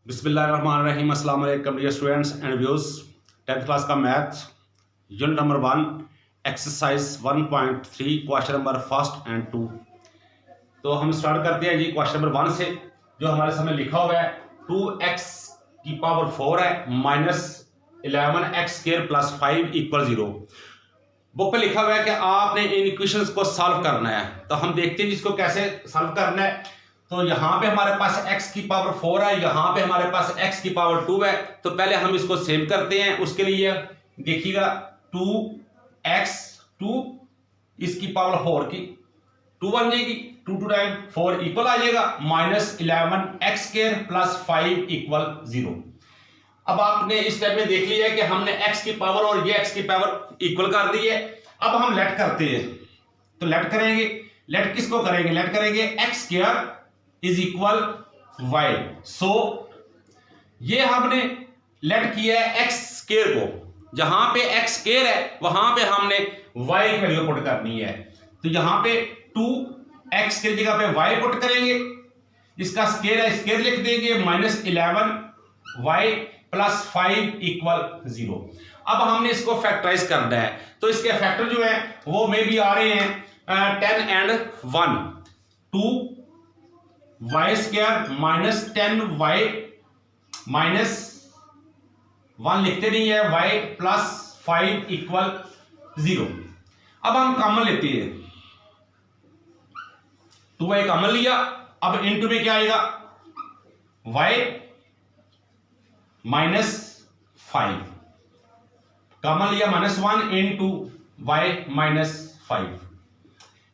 बिस्मिल्लाहिर्रहमानिर्रहीम। अस्सलाम वालेकुम dear students and viewers. 10th class का math unit number 1 exercise 1.3 question number first and 2। तो हम स्टार्ट करते हैं जी क्वेश्चन नंबर 1 से, जो हमारे सामने लिखा हुआ है 2x की पावर 4 है minus 11x² plus 5 equal 0। Book पे लिखा हुआ है कि आपने इन इक्वेशंस को सॉल्व करना है। तो हम देखते हैं जिसको कैसे सॉल्व करना है। तो यहाँ पे हमारे पास x की पावर 4 है, यहाँ पे हमारे पास x की पावर 2 है। तो पहले हम इसको सेव करते हैं। उसके लिए देखिएगा 2x 2 इसकी पावर 4 की 2 बन जाएगी, 2 2 टाइम 4 इक्वल आ जाएगा माइनस 11x² प्लस 5 इक्वल 0। अब आपने इस टाइप में देख लिया कि हमने x की पावर और ये x की पावर इक्वल कर दी है। अब हम लेट करते हैं। तो लेट करेंगे, लेट किसको करेंगे? लेट करेंगे x² इज इक्वल y। सो ये हमने लेट किया है x² को, जहां पे x² है वहां पे हमने y की वैल्यू पुट करनी है। तो यहां पे 2x की जगह पे y पुट करेंगे, इसका स्क्वायर है स्क्वायर लिख देंगे माइनस 11y प्लस 5 इक्वल 0। अब हमने इसको फैक्टराइज करना है। तो इसके फैक्टर जो है वो मे भी आ रहे हैं 10 and 1, 2y² minus 10y minus 1 लिखते नहीं है y प्लस 5 इक्वल 0। अब हम कॉमन लेते हैं, 2y कॉमन लिया। अब इनटू में क्या आएगा? y माइनस 5 कॉमन लिया माइनस 1 इंटू y माइनस 5।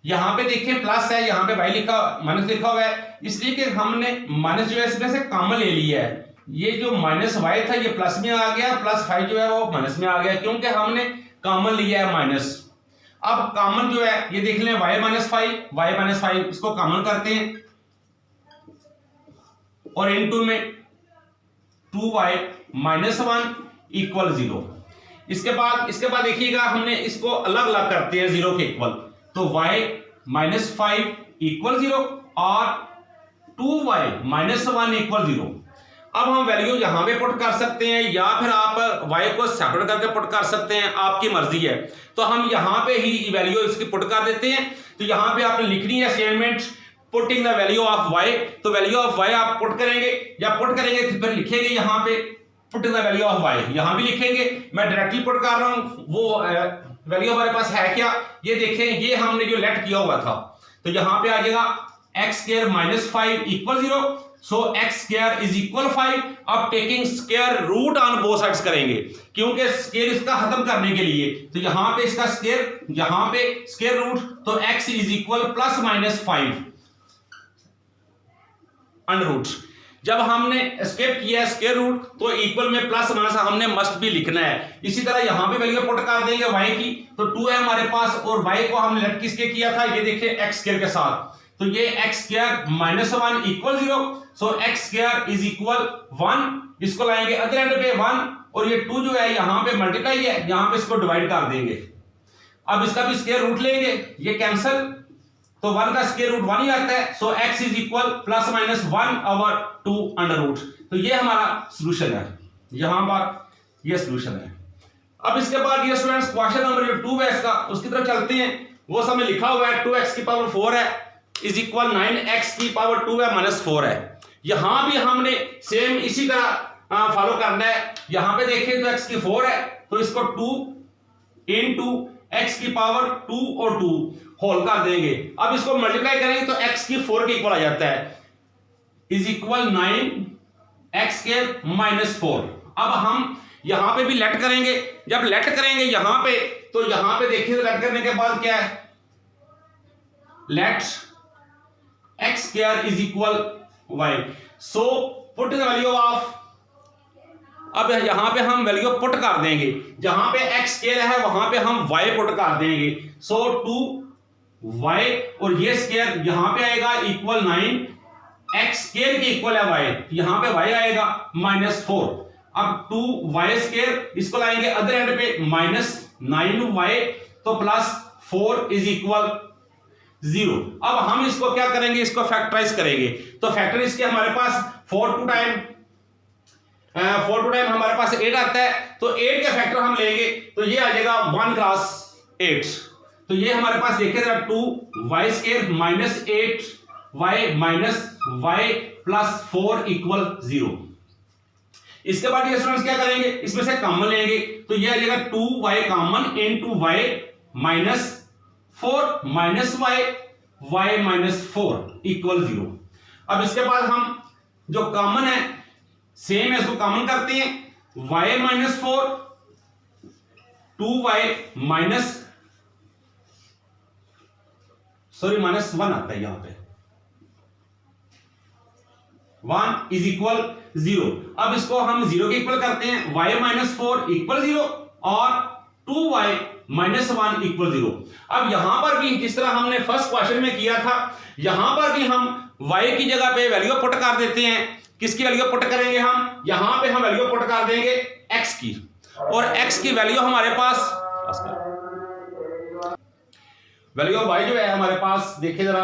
यहां पे देखिए प्लस है, यहां पे y लिखा माइनस लिखा हुआ है, इसलिए कि हमने माइनस जो है इसमें से कॉमन ले लिया है। ये जो माइनस y था ये प्लस में आ गया, प्लस 5 जो है वो माइनस में आ गया, क्योंकि हमने कॉमन लिया है माइनस। अब कॉमन जो है ये देख लें y माइनस 5 इसको कॉमन करते हैं और इनटू में 2y माइनस 1 इक्वल 0। इसके बाद देखिएगा हमने इसको अलग अलग करते हैं 0 के इक्वल। तो y माइनस 5 इक्वल 0 और 2y माइनस 1 इक्वल 0। अब हम वैल्यू यहां पे पुट कर सकते हैं या फिर आप y को सेपरेट करके पुट कर सकते हैं, आपकी मर्जी है। तो हम यहां पे ही वैल्यू इसकी पुट कर देते हैं। तो यहां पे आपने लिखनी है statement putting the value of y। तो वैल्यू ऑफ y आप पुट करेंगे तो फिर लिखेंगे यहां पे putting the value of y, यहां भी लिखेंगे। मैं डायरेक्टली पुट कर रहा हूं, वो वैल्यू हमारे पास है क्या ये देखें। ये हमने जो लेट किया हुआ था, तो यहां पे आ जाएगा x² माइनस 5 equal 0। So x² is equal 5। अब taking square root on both sides करेंगे, क्योंकि स्क्वायर इसका खत्म करने के लिए। तो यहां पे इसका स्क्वायर, यहां पे स्क्वायर रूट, तो x is equal plus minus 5 under root. जब हमने एस्केप किया स्क्वायर रूट तो इक्वल में प्लस माइनस हमने मस्ट भी लिखना है। इसी तरह यहां पे वैल्यू पुट कर देंगे y की। तो 2 है हमारे पास और y को हमने लेट किसके किया था? ये देखिए x² के साथ। तो ये x² minus 1 equal 0। So x² is equal 1। इसको लाएंगे अदर एंड पे 1 और ये 2 जो है यहां पे मल्टीप्लाई है, यहां पे इसको डिवाइड कर देंगे। अब इसका भी स्क्वायर रूट लेंगे, ये कैंसिल, तो 1 का स्क्वायर रूट 1 ही आता है। So x is equal plus minus 1 over 2 under root. तो ये हमारा सॉल्यूशन है, यहां पर ये सॉल्यूशन है। अब इसके बाद ये स्टूडेंट्स क्वेश्चन नंबर जो 2 है इसका, उसकी तरफ चलते हैं। वो समय लिखा हुआ है 2x की पावर 4 है इज इक्वल 9x की पावर 2 है माइनस 4 है। यहां भी हमने सेम इसी तरह फॉलो करना है। यहां पे देखिए तो x की 4 है, तो इसको 2 इंटू x की पावर 2 और 2 होल कर देंगे। अब इसको मल्टीप्लाई करेंगे तो x की 4 के इक्वल आ जाता है, इज इक्वल 9x² माइनस 4। अब हम यहां पे भी लेट करेंगे। जब लेट करेंगे यहां पे, तो यहां पे देखिए तो लेट करने के बाद क्या है? Let x² is equal y। So put the value of, अब यहां पे हम वैल्यू पुट कर देंगे, जहां पे x² है वहां पे हम y पुट कर देंगे। सो 2y और ये स्क्वायर यहां पे आएगा इक्वल 9x² के इक्वल है y, यहां पे y आएगा माइनस 4। अब 2y², इसको लाएंगे अदर एंड पे माइनस 9y, तो प्लस 4 इज इक्वल 0। अब हम इसको क्या करेंगे? इसको फैक्टराइज करेंगे। तो फैक्टर इसके हमारे पास 4 2 टाइम 4 टाइम हमारे पास 8 आता है, तो 8 के फैक्टर हम लेंगे तो ये आ जाएगा 1 क्रॉस 8। तो ये हमारे पास देखिए जरा 2y square minus 8y minus y plus 4 equal 0। इसके बाद ये स्टूडेंट्स क्या करेंगे, इसमें से कॉमन लेंगे तो ये आ जाएगा 2y common into y minus 4 minus y minus 4 equal 0। अब इसके बाद हम जो कॉमन है सेम है इसको कॉमन करते हैं, y minus 4 2y minus minus 1 आता है यहां पे 1 इज इक्वल 0। अब इसको हम 0 के इक्वल करते हैं, y माइनस 4 इक्वल 0 और 2y माइनस 1 इक्वल 0। अब यहां पर भी जिस तरह हमने फर्स्ट क्वेश्चन में किया था, यहां पर भी हम y की जगह पे वैल्यू पुट कर देते हैं। किसकी वैल्यू पुट करेंगे हम, यहां पे हम वैल्यू पुट कर देंगे x की, और x की वैल्यू हमारे पास वैल्यू ऑफ y जो है हमारे पास देखिए जरा,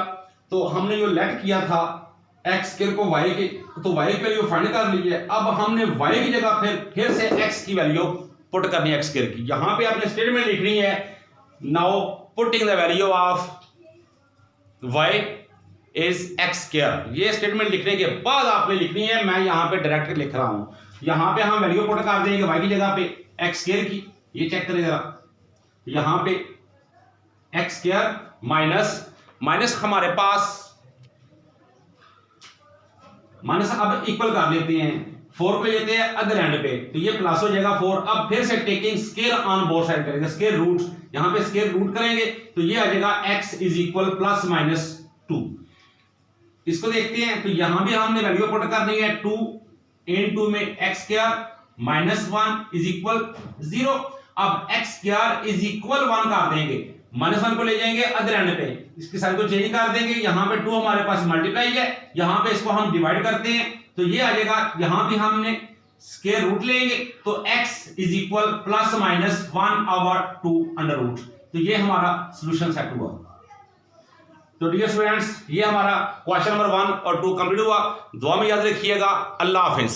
तो हमने जो लेट किया था x स्क्वायर को y के, तो y की वैल्यू फाइंड कर ली है। अब हमने y की जगह फिर से x की वैल्यू पुट करनी है x स्क्वायर की। यहां पे आपने स्टेटमेंट लिखनी है, now putting the value of y is x square. ये स्टेटमेंट लिखने के बाद आपने लिखनी है, मैं यहां पे डायरेक्ट लिख रहा हूं। यहां पे हम वैल्यू पुट कर देंगे y की जगह पे x स्क्वायर की, ये चेक करें जरा, यहां पे x स्क्वायर माइनस हमारे पास माइनस, अब इक्वल कर लेते हैं, 4 पे लेते हैं अदर एंड पे, तो ये प्लस हो जाएगा 4। अब फिर से taking square on both side करेंगे, स्क्वायर रूट, यहां पे स्क्वायर रूट करेंगे तो ये आ जाएगा x is equal plus minus 2। इसको देखते हैं, तो यहां भी हमने वैल्यू पुट करनी है, 2 into में x square minus 1 is equal 0। अब x स्क्वायर इज इक्वल 1 कर देंगे, माइनस 1 को ले जाएंगे अदर एंड पे, इसके साइन को चेंज कर देंगे, यहां पे 2 हमारे पास मल्टीप्लाई है, यहां पे इसको हम डिवाइड करते हैं तो ये आ जाएगा, यहां भी हमने स्क्वायर रूट लेंगे तो x is equal plus minus 1/2 under root. तो ये हमारा सॉल्यूशन सेट हुआ। तो डियर स्टूडेंट्स, ये हमारा क्वेश्चन नंबर 1 और 2 कंप्लीट हुआ। दुआ में याद रखिएगा। अल्लाह हाफिज।